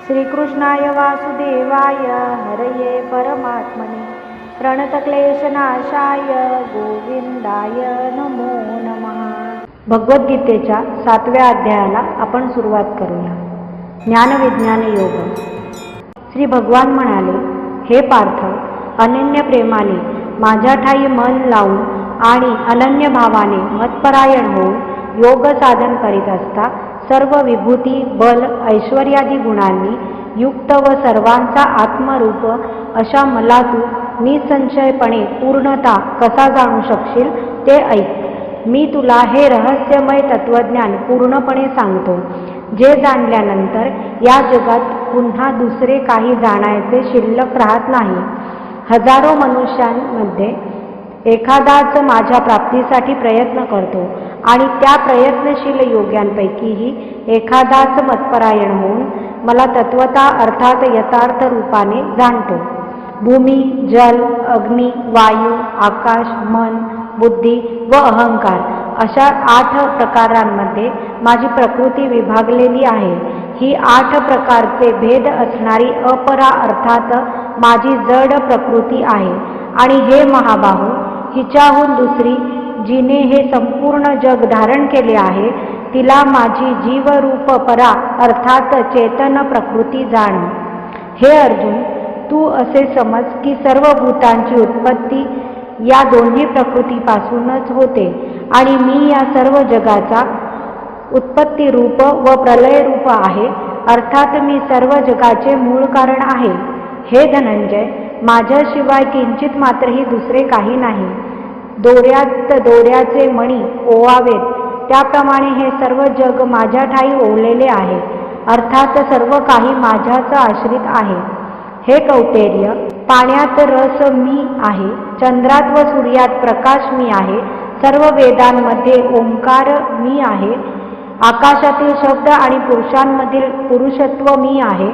श्रीकृष्णाय वासुदेवाय हरये परमात्मने प्रणतक्लेशनाशाय गोविंदाय नमो नमः। भगवद्गीतेच्या 7व्या अध्यायाला आपण सुरुवात करूया। ज्ञानविज्ञान योग। श्री भगवान म्हणाले, हे पार्थ, अनन्य प्रेमाने माझ्या ठाई मन लावून आणि अनन्य भावाने मतपरायण होऊन योग साधन करीत असता सर्व विभूती, बल, ऐश्वर्यादी गुणांनी युक्त व सर्वांचा आत्मरूप अशा मला तू निसंशयपणे पूर्णता कसा जाणू शकशील ते ऐक। मी तुला हे रहस्यमय तत्वज्ञान पूर्णपणे सांगतो, जे जाणल्यानंतर या जगात पुन्हा दुसरे काही जाणायचे शिल्लक राहत नाही। हजारो मनुष्यांमध्ये एखादाच माझ्या प्राप्तीसाठी प्रयत्न करतो आणि त्या प्रयत्नशील योग्यांपैकीही एखादाच मतपरायण होऊन मला तत्वता अर्थात यथार्थ रूपाने जाणतो। भूमी, जल, अग्नी, वायू, आकाश, मन, बुद्धी व अहंकार अशा 8 प्रकारांमध्ये माझी प्रकृती विभागलेली आहे। ही 8 प्रकारचे भेद असणारी अपरा अर्थात माझी जड प्रकृती आहे। आणि हे महाबाहू, हिच्याहून दुसरी जिने हे संपूर्ण जग धारण केले आहे, तिला माझी जीवरूप परा अर्थात चेतन प्रकृती जाण। हे अर्जुन, तू असे समज की सर्व भूतांची उत्पत्ती या दोन्ही प्रकृतीपासूनच होते आणि मी या सर्व जगाचा उत्पत्ती रूप व प्रलय रूप आहे, अर्थात मी सर्व जगाचे मूळ कारण आहे। हे धनंजय, माझ्याशिवाय किंचित मात्रही दुसरे काही नाही। दोऱ्यात दोऱ्याचे मणी ओवावेत त्याप्रमाणे हे सर्व जग माझ्या ठाई ओवलेले आहे, अर्थात सर्व काही माझ्याच आश्रित आहे। हे कौटेर्य, पाण्यात रस मी आहे, चंद्रात व सूर्यात प्रकाश मी आहे, सर्व वेदांमध्ये ओंकार मी आहे, आकाशातील शब्द आणि पुरुषांमधील पुरुषत्व मी आहे,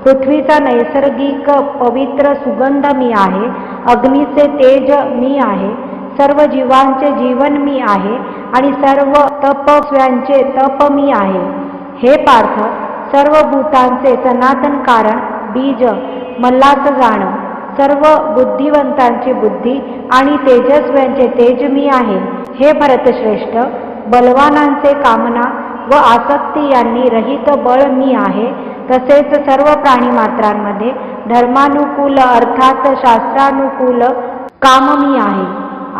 पृथ्वीचा नैसर्गिक पवित्र सुगंध मी आहे, अग्नीचे तेज मी आहे, सर्व जीवांचे जीवन मी आहे आणि सर्व तपस्व्यांचे तप मी आहे। हे पार्थ, सर्व भूतांचे सनातन कारण बीज मलाच जाण, सर्व बुद्धिवंतांची बुद्धी आणि तेजस्व्यांचे तेज मी आहे। हे भरतश्रेष्ठ, बलवानांचे कामना व आसक्ती यांनी रहित बळ मी आहे, तसेच सर्व प्राणीमात्रांमध्ये धर्मानुकूल अर्थात शास्त्रानुकूल काम मी आहे।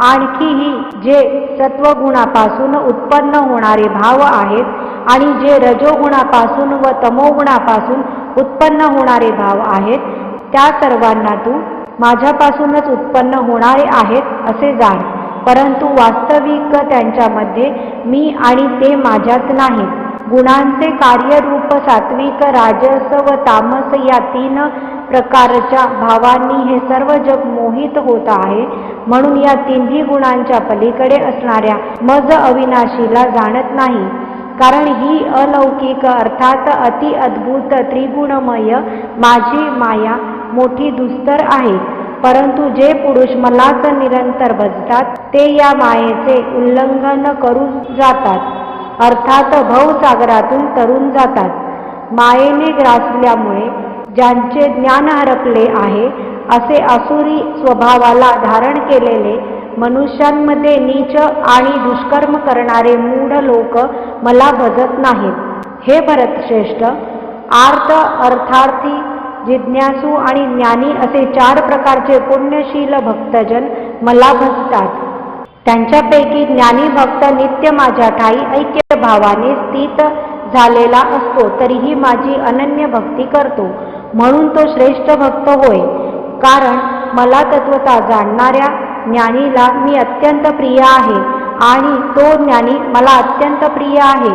आणखीही जे सत्वगुणापासून उत्पन्न होणारे भाव आहेत आणि जे रजोगुणापासून व तमोगुणापासून उत्पन्न होणारे भाव आहेत, त्या सर्वांना तू माझ्यापासूनच उत्पन्न होणारे आहेत असे जाण, परंतु वास्तविक त्यांच्यामध्ये मी आणि ते माझ्यात नाहीत। गुणांचे कार्यरूप सात्विक, राजस व तामस या 3 प्रकारच्या भावांनी हे सर्व जग मोहित होत आहे, म्हणून या 3ही गुणांच्या पलीकडे असणाऱ्या मज अविनाशीला जाणत नाही। कारण ही अलौकिक अर्थात अति अद्भुत त्रिगुणमय माझी माया मोठी दुस्तर आहे, परंतु जे पुरुष मलाच निरंतर भजतात ते या मायेचे उल्लंघन करून जातात, अर्थात भवसागरातून तरून जातात। मायेने ग्रासल्यामुळे ज्यांचे ज्ञान हरपले आहे, असे आसुरी स्वभावाला धारण केलेले मनुष्यांमध्ये नीच आणि दुष्कर्म करणारे मूढ लोक मला भजत नाहीत। हे भरतश्रेष्ठ, आर्त, अर्थार्थी, जिज्ञासू आणि ज्ञानी असे 4 प्रकारचे पुण्यशील भक्तजन मला भजतात। त्यांच्यापैकी ज्ञानी भक्त नित्य माझ्या ठाई ऐक्य भावाने स्थित झालेला असतो, तरीही माझी अनन्य भक्ती करतो, म्हणून तो श्रेष्ठ भक्त होय। कारण मला तत्वता जाणणाऱ्या ज्ञानीला मी अत्यंत प्रिय आहे आणि तो ज्ञानी मला अत्यंत प्रिय आहे।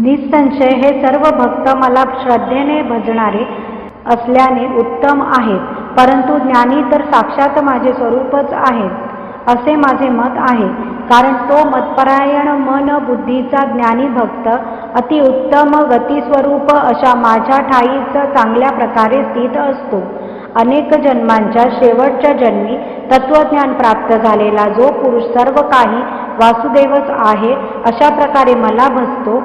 निसंशय हे सर्व भक्त मला श्रद्धेने भजणारे असल्याने उत्तम आहेत, परंतु ज्ञानी तर साक्षात माझे स्वरूपच आहेत असे माझे मत आहे। कारण तो मतपरायण मन बुद्धीचा ज्ञानी भक्त अतिउत्तम गतिस्वरूप अशा माझ्या ठाईच चांगल्या प्रकारे स्थित असतो। अनेक जन्मांच्या शेवटच्या जन्मी तत्वज्ञान प्राप्त झालेला जो पुरुष सर्व काही वासुदेवच आहे अशा प्रकारे मला भजतो,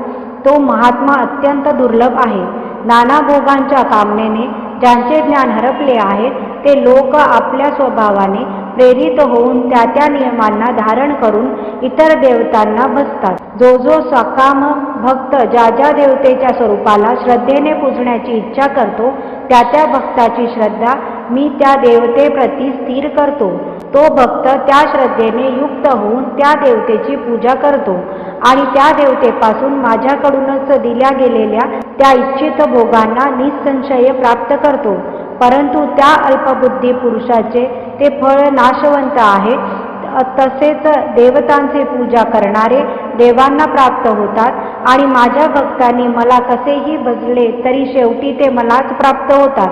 तो महात्मा अत्यंत दुर्लभ आहे। नाना भोगांच्या कामनेने ज्यांचे ज्ञान हरपले आहे ते लोक आपल्या स्वभावाने प्रेरित होऊन त्या नियमांना धारण करून इतर देवतांना भजतात. जो जो सकाम भक्त ज्या देवतेच्या स्वरूपाला श्रद्धेने पूजण्याची इच्छा करतो त्या भक्ताची श्रद्धा मी त्या देवतेप्रती स्थिर करतो. तो भक्त त्या श्रद्धेने युक्त होऊन त्या देवतेची पूजा करतो आणि त्या देवतेपासून माझ्याकडूनच दिल्या गेलेल्या त्या इच्छित भोगांना निसंशय प्राप्त करतो. परंतु त्या अल्पबुद्धी पुरुषाचे ते फळ नाशवंत आहे. तसेच देवतांचे पूजा करणारे देवांना प्राप्त होतात आणि माझ्या भक्तांनी मला कसेही भजले तरी शेवटी ते मलाच प्राप्त होतात.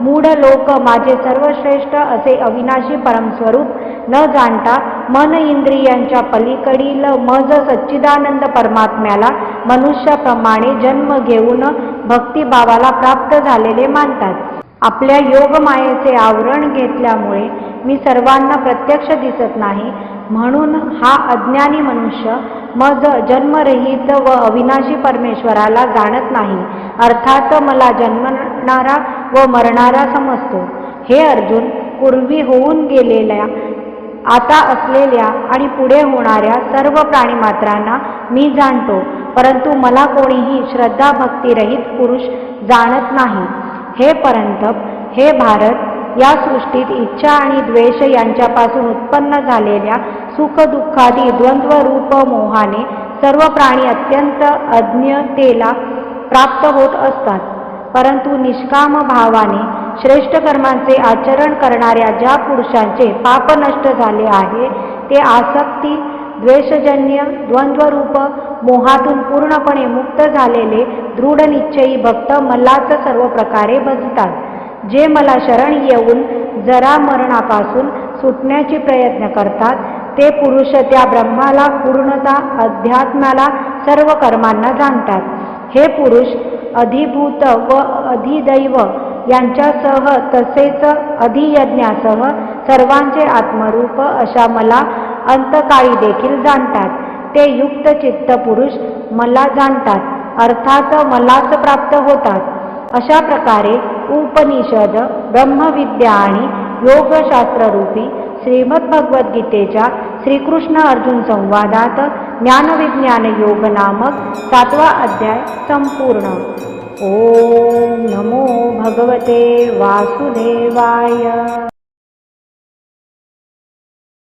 मूढ लोक माझे सर्वश्रेष्ठ असे अविनाशी परमस्वरूप न जाणता मन इंद्रियांच्या पलीकडील मज सच्चिदानंद परमात्म्याला मनुष्याप्रमाणे जन्म घेऊन भक्तिभावाला प्राप्त झालेले मानतात. आपल्या योगमायेचे आवरण घेतल्यामुळे मी सर्वांना प्रत्यक्ष दिसत नाही, म्हणून हा अज्ञानी मनुष्य मज जन्मरहित व अविनाशी परमेश्वराला जाणत नाही, अर्थात मला जन्मणारा व मरणारा समजतो. हे अर्जुन, पूर्वी होऊन गेलेल्या, आता असलेल्या आणि पुढे होणाऱ्या सर्व प्राणीमात्रांना मी जाणतो, परंतु मला कोणीही श्रद्धा भक्तिरहित पुरुष जाणत नाही. हे परंतप, हे भारत, या सृष्टीत इच्छा आणि द्वेष यांच्यापासून उत्पन्न झालेल्या सुख दुःखादी द्वंद्व रूप मोहाने सर्व प्राणी अत्यंत अज्ञतेला प्राप्त होत असतात. परंतु निष्काम भावाने श्रेष्ठ कर्मांचे आचरण करणाऱ्या ज्या पुरुषांचे पाप नष्ट झाले आहे ते आसक्ती द्वेषजन्य द्वंद्वरूप मोहातून पूर्णपणे मुक्त झालेले दृढ निश्चयी भक्त मलाच सर्व प्रकारे भजतात. जे मला शरण येऊन जरा मरणापासून सुटण्याचे प्रयत्न करतात ते पुरुष त्या ब्रह्माला पूर्णता अध्यात्माला सर्व कर्मांना जाणतात. हे पुरुष अधिभूत व अधिदैव यांच्यासह तसेच अधियज्ञासह सर्वांचे आत्मरूप अशा मला अंतकाळी देखील जाणतात. ते युक्त चित्त पुरुष मला जाणतात, अर्थात मलाच प्राप्त होतात. अशा प्रकारे उपनिषद, ब्रह्मविद्या आणि योगशास्त्ररूपी श्रीमद्भगवद्गीतेच्या श्रीकृष्ण अर्जुन संवादात ज्ञानविज्ञान योग नामक 7वा अध्याय संपूर्ण. ओम नमो भगवते वासुदेवाय.